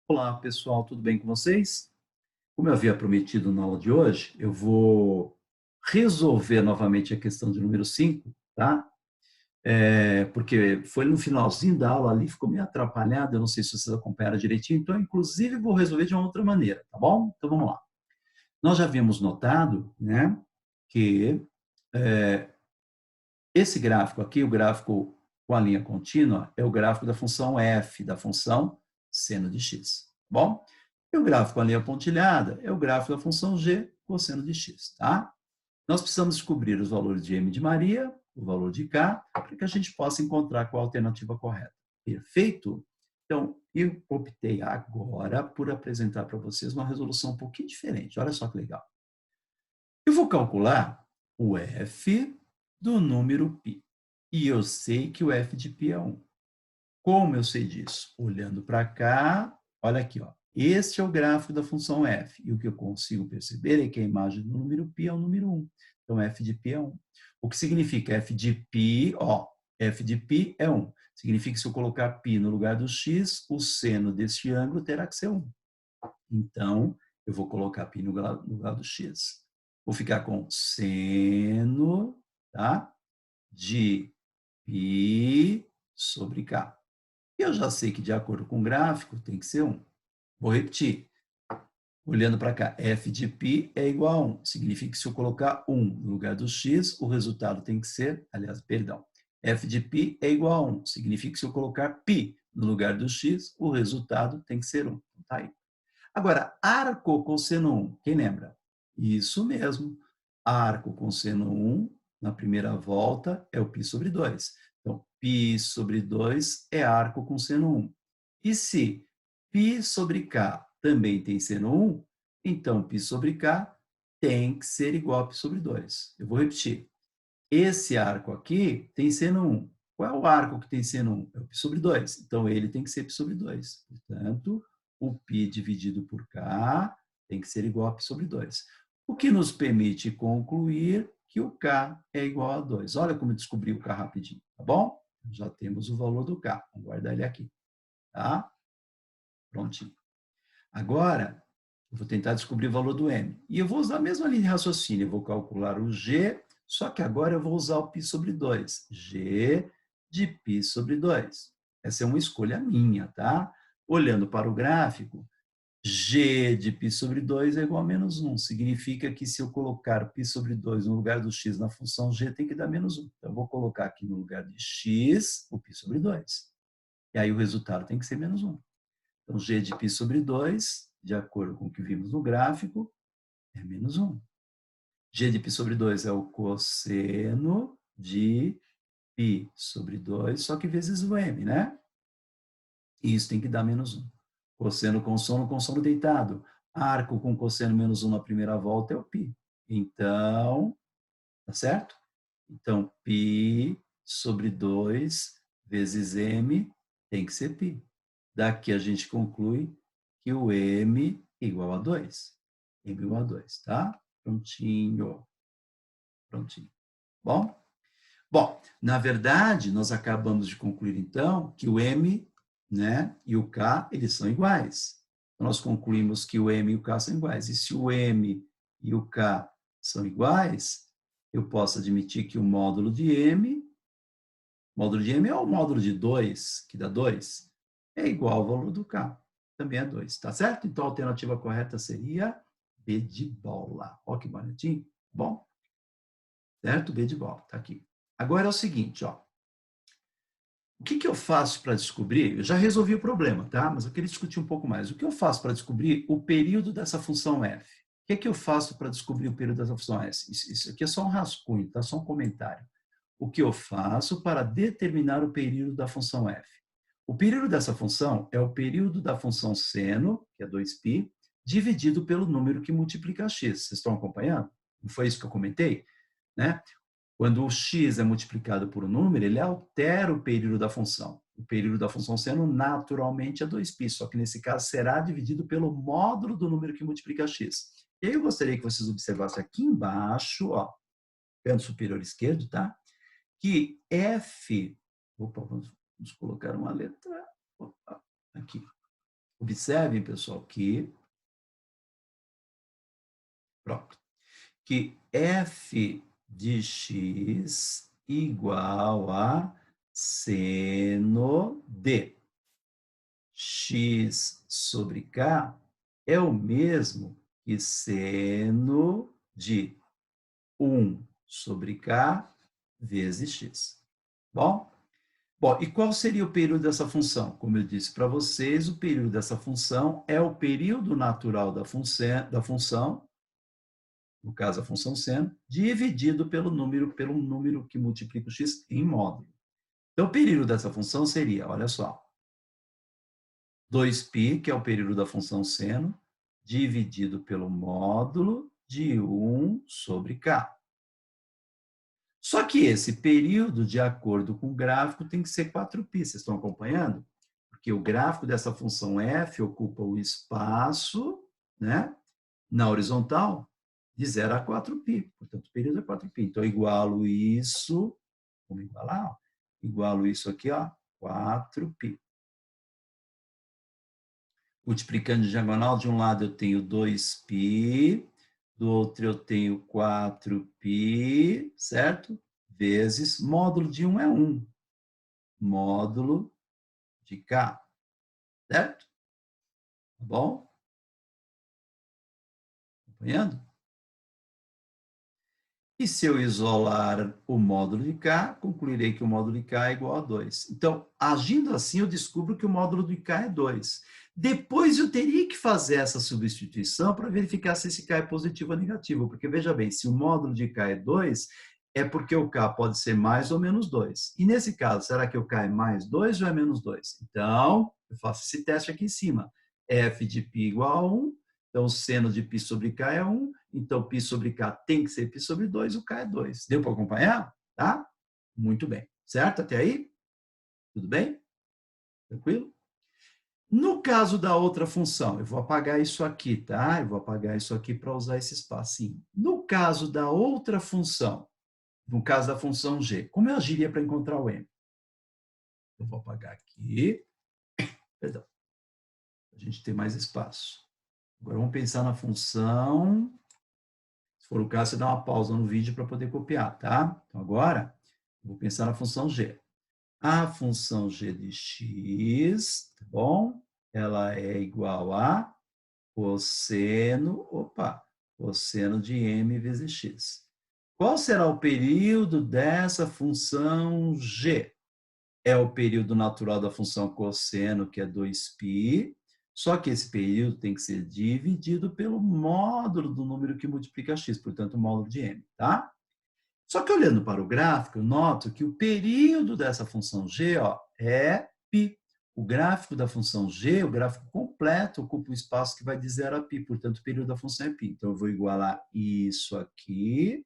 Olá, pessoal, tudo bem com vocês? Como eu havia prometido na aula de hoje, eu vou resolver novamente a questão de número 5, tá? Porque foi no finalzinho da aula ali, ficou meio atrapalhado, eu não sei se vocês acompanharam direitinho, então, inclusive, vou resolver de uma outra maneira, tá bom? Então, vamos lá. Nós já havíamos notado, né, que esse gráfico aqui, o gráfico com a linha contínua, é o gráfico da função f, da função seno de x, tá bom? E o gráfico com a linha pontilhada é o gráfico da função g, cosseno de x, tá? Nós precisamos descobrir os valores de m de Maria, o valor de k, para que a gente possa encontrar qual a alternativa correta. Perfeito? Então, eu optei agora por apresentar para vocês uma resolução um pouquinho diferente. Olha só que legal. Eu vou calcular o f do número π. E eu sei que o f de π é 1. Como eu sei disso? Olhando para cá, olha aqui, ó. Este é o gráfico da função f. E o que eu consigo perceber é que a imagem do número π é o número 1. Então, f de π é 1. O que significa f de π, ó, f de π é 1. Significa que se eu colocar π no lugar do x, o seno deste ângulo terá que ser 1. Então, eu vou colocar π no lugar do x. Vou ficar com seno, tá? De π sobre k. Eu já sei que, de acordo com o gráfico, tem que ser 1. Vou repetir. Olhando para cá, f de π é igual a 1. Significa que, se eu colocar 1 no lugar do x, o resultado tem que ser, aliás, perdão, f de π é igual a 1. Significa que, se eu colocar π no lugar do x, o resultado tem que ser 1. Tá aí. Agora, arco com seno 1, quem lembra? Isso mesmo. Arco com seno 1, na primeira volta, é o π sobre 2. Então, π sobre 2 é arco com seno 1. E se π sobre k também tem seno 1, então π sobre k tem que ser igual a π sobre 2. Eu vou repetir. Esse arco aqui tem seno 1. Qual é o arco que tem seno 1? É o π sobre 2. Então, ele tem que ser π sobre 2. Portanto, o π dividido por k tem que ser igual a π sobre 2. O que nos permite concluir que o k é igual a 2. Olha como eu descobri o k rapidinho, tá bom? Já temos o valor do k. Vamos guardar ele aqui, tá? Prontinho. Agora, eu vou tentar descobrir o valor do m. E eu vou usar a mesma linha de raciocínio. Eu vou calcular o g, só que agora eu vou usar o π sobre 2. G de π sobre 2. Essa é uma escolha minha, tá? Olhando para o gráfico, g de π sobre 2 é igual a menos 1. Significa que, se eu colocar π sobre 2 no lugar do x na função g, tem que dar menos 1. Então, eu vou colocar aqui no lugar de x o π sobre 2. E aí o resultado tem que ser menos 1. Então, g de π sobre 2, de acordo com o que vimos no gráfico, é menos 1. G de π sobre 2 é o cosseno de π sobre 2, só que vezes o m, né? E isso tem que dar menos 1. Cosseno com sono deitado. Arco com cosseno menos 1 na primeira volta é o π. Então, tá certo? Então, π sobre 2 vezes m tem que ser π. Daqui a gente conclui que o m é igual a 2. M igual a 2, tá? Prontinho. Prontinho. Bom? Bom, na verdade, nós acabamos de concluir, então, que o m, né, e o k, eles são iguais. Nós concluímos que o m e o k são iguais. E se o m e o k são iguais, eu posso admitir que o módulo de m é o módulo de 2, que dá 2, é igual ao valor do k, também é 2, tá certo? Então, a alternativa correta seria B de bola. Olha que bonitinho. Bom, certo? B de bola, tá aqui. Agora é o seguinte, ó. O que eu faço para descobrir? Eu já resolvi o problema, tá? Mas eu queria discutir um pouco mais. O que eu faço para descobrir o período dessa função f? O que eu faço para descobrir o período dessa função s? Isso aqui é só um rascunho, tá? Só um comentário. O que eu faço para determinar o período da função f? O período dessa função é o período da função seno, que é 2π, dividido pelo número que multiplica x. Vocês estão acompanhando? Não foi isso que eu comentei? Né? Quando o x é multiplicado por um número, ele altera o período da função. O período da função seno, naturalmente, é 2π, só que, nesse caso, será dividido pelo módulo do número que multiplica x. E aí eu gostaria que vocês observassem aqui embaixo, ó, canto superior esquerdo, tá? Que f... Opa, vamos colocar uma letra... Opa, aqui. Observem, pessoal, pronto, que f de x igual a seno de x sobre k é o mesmo que seno de 1 sobre k vezes x. Bom? Bom, e qual seria o período dessa função? Como eu disse para vocês, o período dessa função é o período natural da função, no caso a função seno, dividido pelo número que multiplica o x em módulo. Então, o período dessa função seria, olha só, 2π, que é o período da função seno, dividido pelo módulo de 1 sobre k. Só que esse período, de acordo com o gráfico, tem que ser 4π. Vocês estão acompanhando? Porque o gráfico dessa função f ocupa o espaço, né, na horizontal de 0 a 4π. Portanto, o período é 4π. Então, eu igualo isso, vamos igualar, ó, igualo isso aqui, ó, 4π. Multiplicando em diagonal, de um lado eu tenho 2π, do outro eu tenho 4π, certo? Vezes, módulo de 1 é 1, módulo de k, certo? Tá bom? Acompanhando? E se eu isolar o módulo de k, concluirei que o módulo de k é igual a 2. Então, agindo assim, eu descubro que o módulo de k é 2. Depois eu teria que fazer essa substituição para verificar se esse k é positivo ou negativo. Porque, veja bem, se o módulo de k é 2, é porque o k pode ser mais ou menos 2. E nesse caso, será que o k é mais 2 ou é menos 2? Então, eu faço esse teste aqui em cima. F de π igual a 1. Então, seno de π sobre k é 1. Então, π sobre k tem que ser π sobre 2, o k é 2. Deu para acompanhar? Tá? Muito bem. Certo até aí? Tudo bem? Tranquilo? No caso da outra função, eu vou apagar isso aqui, tá? Eu vou apagar isso aqui para usar esse espacinho. No caso da outra função, no caso da função g, como eu agiria para encontrar o m? Eu vou apagar aqui. Perdão. Para a gente ter mais espaço. Agora vamos pensar na função. Se for o caso, você dá uma pausa no vídeo para poder copiar, tá? Então, agora, eu vou pensar na função g. A função g de x, tá bom? Ela é igual a cosseno de m vezes x. Qual será o período dessa função g? É o período natural da função cosseno, que é 2π, só que esse período tem que ser dividido pelo módulo do número que multiplica x, portanto, o módulo de m, tá? Só que olhando para o gráfico, eu noto que o período dessa função g, ó, é π. O gráfico da função g, o gráfico completo, ocupa um espaço que vai de 0 a π, portanto, o período da função é π. Então, eu vou igualar isso aqui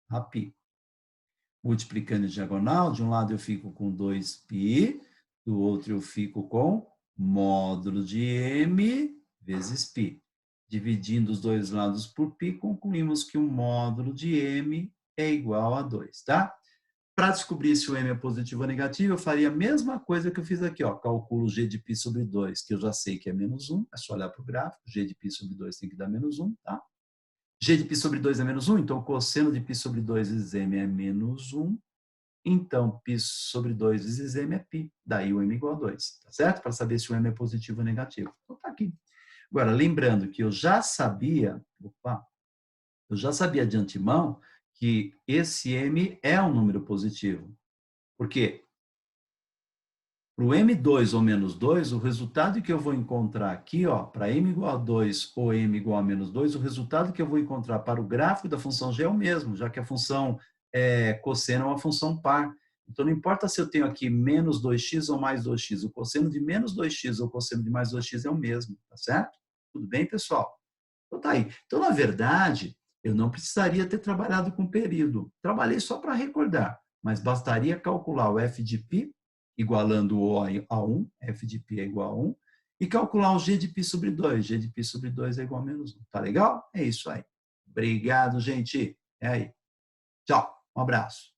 a π. Multiplicando em diagonal, de um lado eu fico com 2π, do outro eu fico com módulo de m vezes π. Dividindo os dois lados por π, concluímos que o módulo de m é igual a 2, tá? Para descobrir se o m é positivo ou negativo, eu faria a mesma coisa que eu fiz aqui, ó. Calculo g de π sobre 2, que eu já sei que é menos 1, é só olhar para o gráfico, g de π sobre 2 tem que dar menos 1, tá? G de π sobre 2 é menos 1, então o cosseno de π sobre 2 vezes m é menos 1. Então, π sobre 2 vezes m é π. Daí o m é igual a 2, tá certo? Para saber se o m é positivo ou negativo. Então, tá aqui. Agora, lembrando que eu já sabia de antemão que esse m é um número positivo. Por quê? Para o m2 ou menos 2, o resultado que eu vou encontrar aqui, ó, para m igual a 2 ou m igual a menos 2, o resultado que eu vou encontrar para o gráfico da função g é o mesmo, já que a função cosseno é uma função par. Então, não importa se eu tenho aqui menos 2x ou mais 2x, o cosseno de menos 2x ou o cosseno de mais 2x é o mesmo, tá certo? Tudo bem, pessoal? Então, tá aí. Então, na verdade, eu não precisaria ter trabalhado com período. Trabalhei só para recordar, mas bastaria calcular o f de π, igualando o a 1, f de π é igual a 1, e calcular o g de π sobre 2. G de π sobre 2 é igual a menos 1. Tá legal? É isso aí. Obrigado, gente. É aí. Tchau. Um abraço.